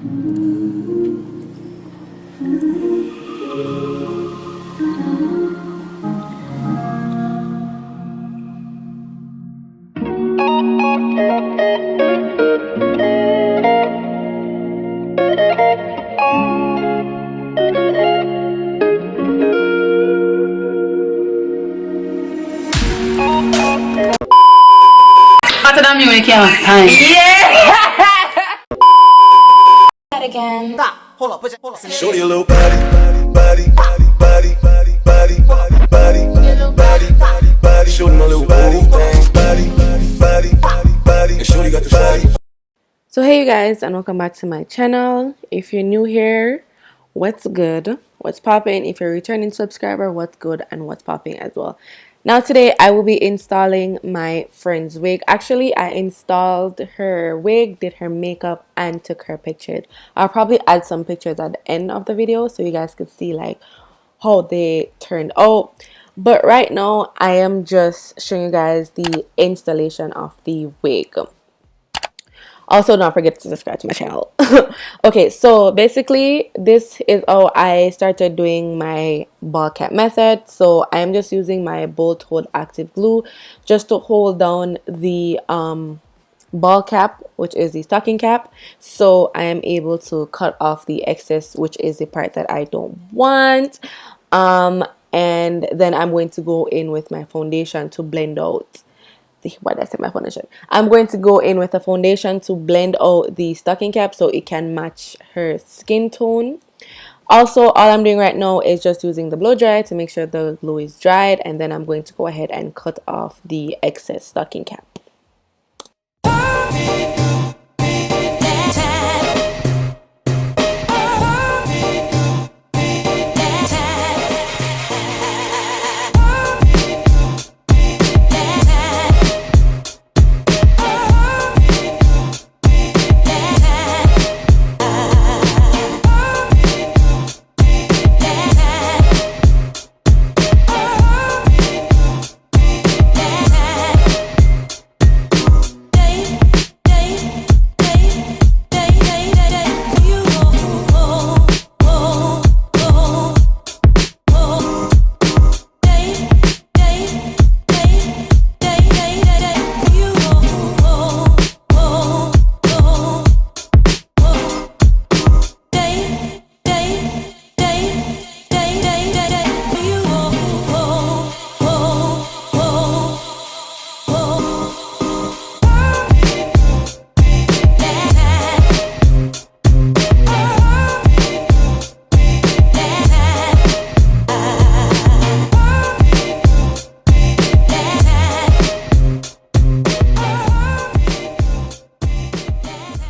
Hotter than me when it came time. Yeah. Again. Stop. Hold up. Hold up. Show your little body, body, body, body, body, body, body, body, body, body. Show them a little body, body, body, body, body. And show you got the body. So hey you guys, and welcome back to my channel. If you're new here, what's good, what's popping? If you're a returning subscriber, what's good and what's popping as well. Now today I will be installing my friend's wig. Actually, I installed her wig, did her makeup, and took her pictures. I'll probably add some pictures at the end of the video so you guys could see like how they turned out. But right now I am just showing you guys the installation of the wig. Also, don't forget to subscribe to my channel. Okay, so basically this is how I started doing my ball cap method. So I'm just using my bolt hold active glue just to hold down the ball cap, which is the stocking cap, so I am able to cut off the excess, which is the part that I don't want. And then I'm going to go in with my foundation to blend out why did I say my foundation? I'm going to go in with a foundation to blend out the stocking cap so it can match her skin tone. Also, all I'm doing right now is just using the blow dryer to make sure the glue is dried, and then I'm going to go ahead and cut off the excess stocking cap.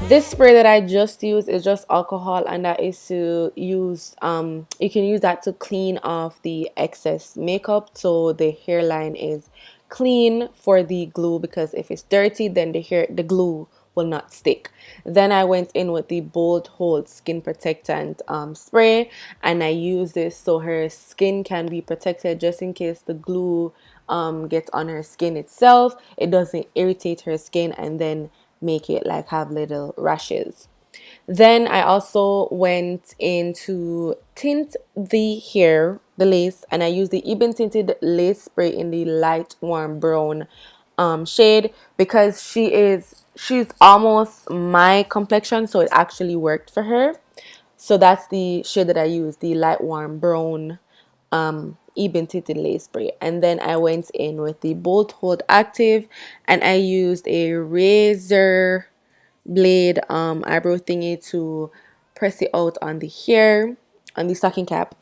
This spray that I just used is just alcohol, and that is to use you can use that to clean off the excess makeup so the hairline is clean for the glue, because if it's dirty then the glue will not stick. Then I went in with the Bold Hold skin protectant spray, and I use this so her skin can be protected just in case the glue gets on her skin itself. It doesn't irritate her skin and then make it like have little rashes. Then I also went in to tint the hair, the lace, and I used the Even Tinted Lace Spray in the light warm brown shade, because she's almost my complexion, so it actually worked for her. So that's the shade that I used, the light warm brown Even Tinted Lace Spray. And then I went in with the Bolt Hold Active, and I used a razor blade eyebrow thingy to press it out on the hair, on the stocking cap.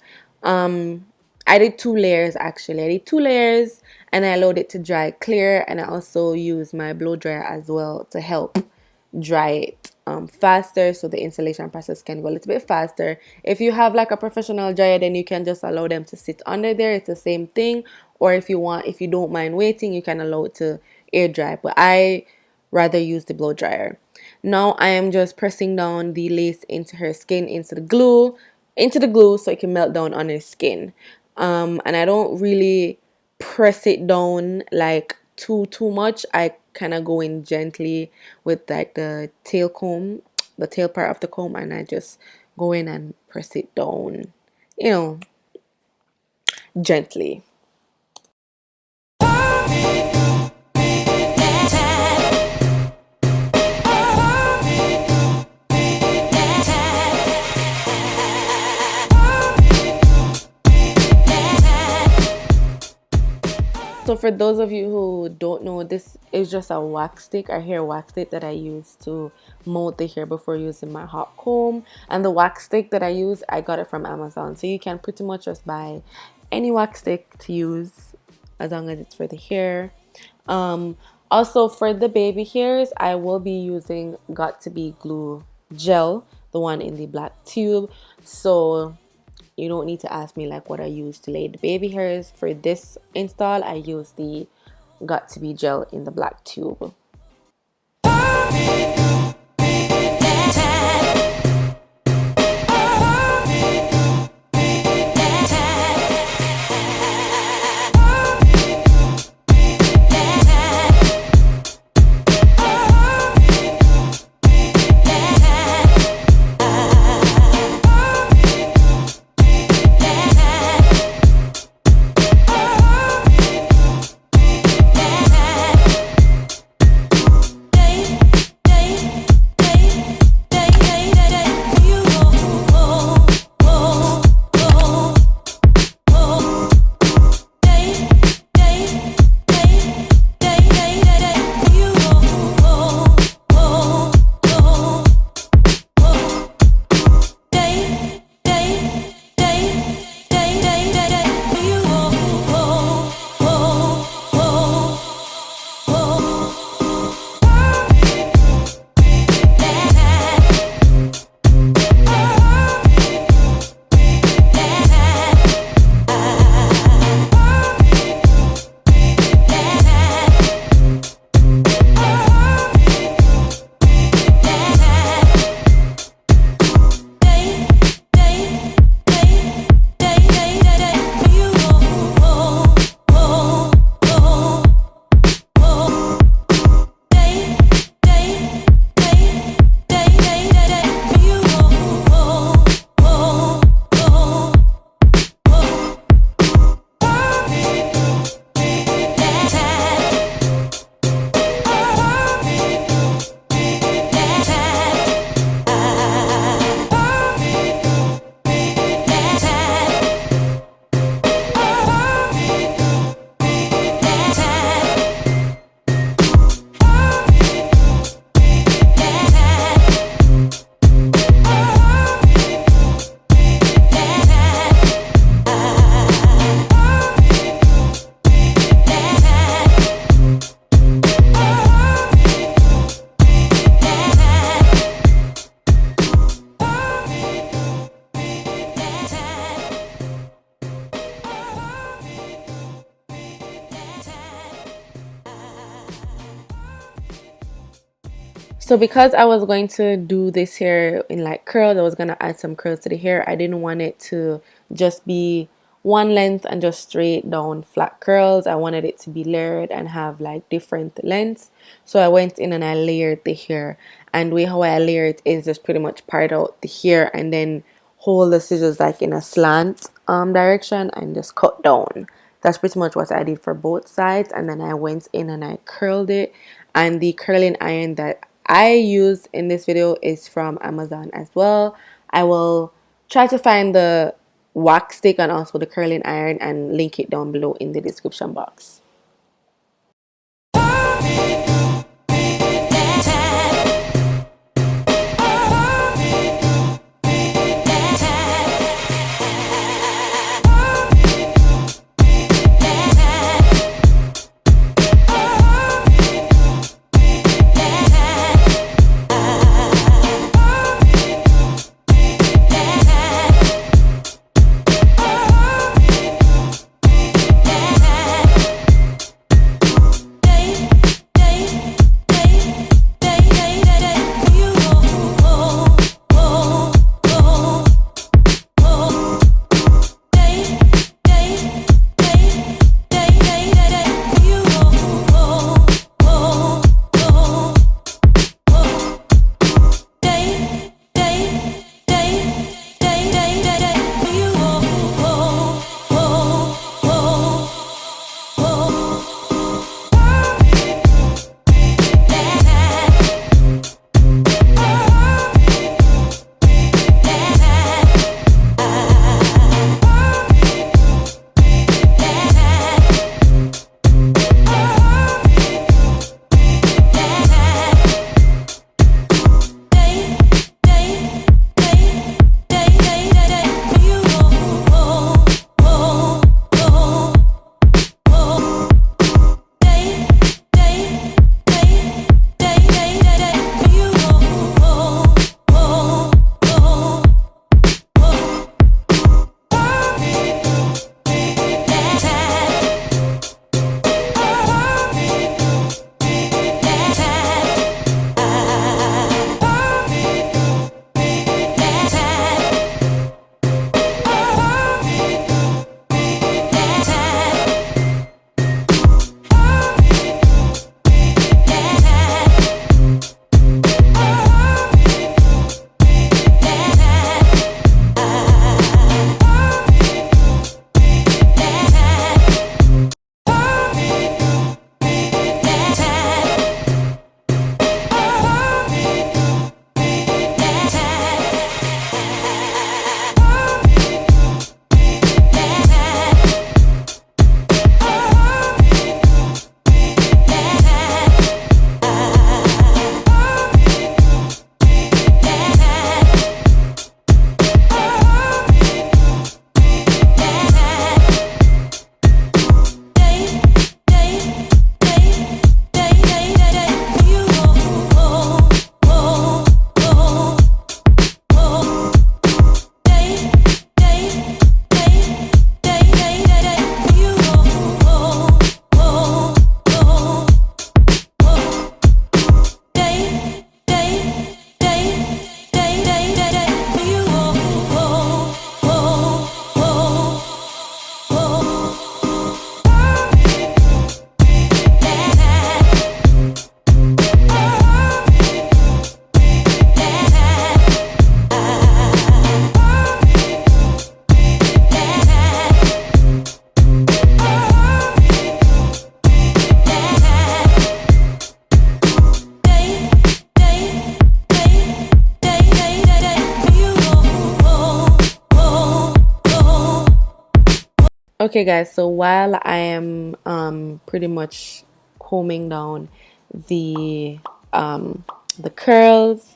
I did 2 layers actually. I did 2 layers and I allowed it to dry clear, and I also used my blow dryer as well to help dry it faster, so the installation process can go a little bit faster. If you have like a professional dryer, then you can just allow them to sit under there. It's the same thing. Or if you don't mind waiting, you can allow it to air dry, but I rather use the blow dryer. Now I am just pressing down the lace into her skin, into the glue so it can melt down on her skin. And I don't really press it down like too much. I kind of go in gently with like the tail comb, the tail part of the comb, and I just go in and press it down, you know, gently. So for those of you who don't know, this is just a wax stick, a hair wax stick that I use to mold the hair before using my hot comb. And the wax stick that I use, I got it from Amazon. So you can pretty much just buy any wax stick to use as long as it's for the hair. Also for the baby hairs, I will be using Got To Be Glue gel, the one in the black tube. So you don't need to ask me like what I use to lay the baby hairs. For this install, I use the Got To Be gel in the black tube. So because I was going to do this hair in like curls, I was going to add some curls to the hair. I didn't want it to just be one length and just straight down flat curls. I wanted it to be layered and have like different lengths. So I went in and I layered the hair. And the way how I layer it is just pretty much part out the hair and then hold the scissors like in a slant direction and just cut down. That's pretty much what I did for both sides. And then I went in and I curled it. And the curling iron that I used in this video is from Amazon as well. I will try to find the wax stick and also the curling iron and link it down below in the description box. Okay guys, so while I am pretty much combing down the the curls,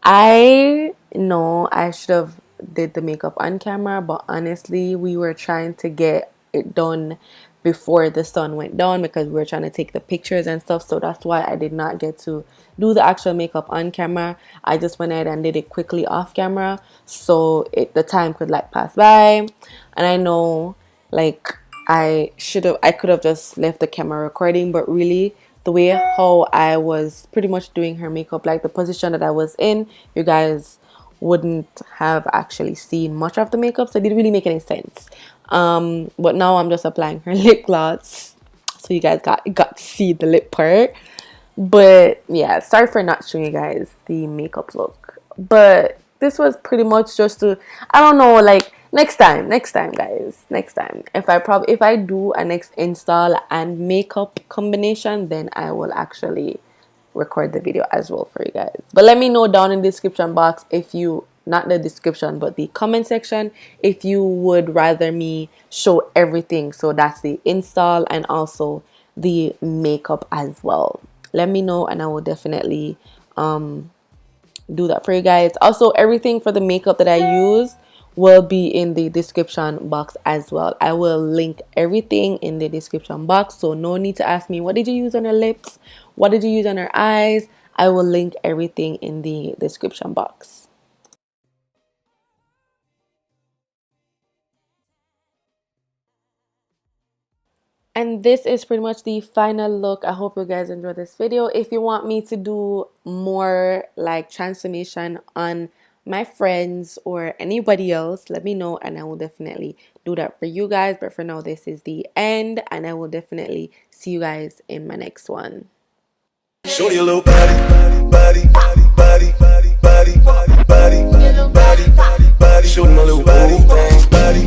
I know I should have did the makeup on camera, but honestly, we were trying to get it done before the sun went down because we were trying to take the pictures and stuff. So that's why I did not get to do the actual makeup on camera. I just went ahead and did it quickly off camera so the time could like pass by. And I know like I could have just left the camera recording, but really the way how I was pretty much doing her makeup, like the position that I was in, you guys wouldn't have actually seen much of the makeup, so it didn't really make any sense. But now I'm just applying her lip gloss, so you guys got to see the lip part. But yeah, sorry for not showing you guys the makeup look, but this was pretty much just to, I don't know, like next time guys, next time if I do a next install and makeup combination, then I will actually record the video as well for you guys. But let me know down in the description box, if you, not the description but the comment section, if you would rather me show everything. So that's the install and also the makeup as well. Let me know and I will definitely do that for you guys. Also, everything for the makeup that I use will be in the description box as well. I will link everything in the description box, so no need to ask me what did you use on your lips, what did you use on your eyes. I will link everything in the description box. And this is pretty much the final look. I hope you guys enjoyed this video. If you want me to do more like transformation on my friends or anybody else, let me know and I will definitely do that for you guys. But for now, this is the end and I will definitely see you guys in my next one. Show your little body, body, body.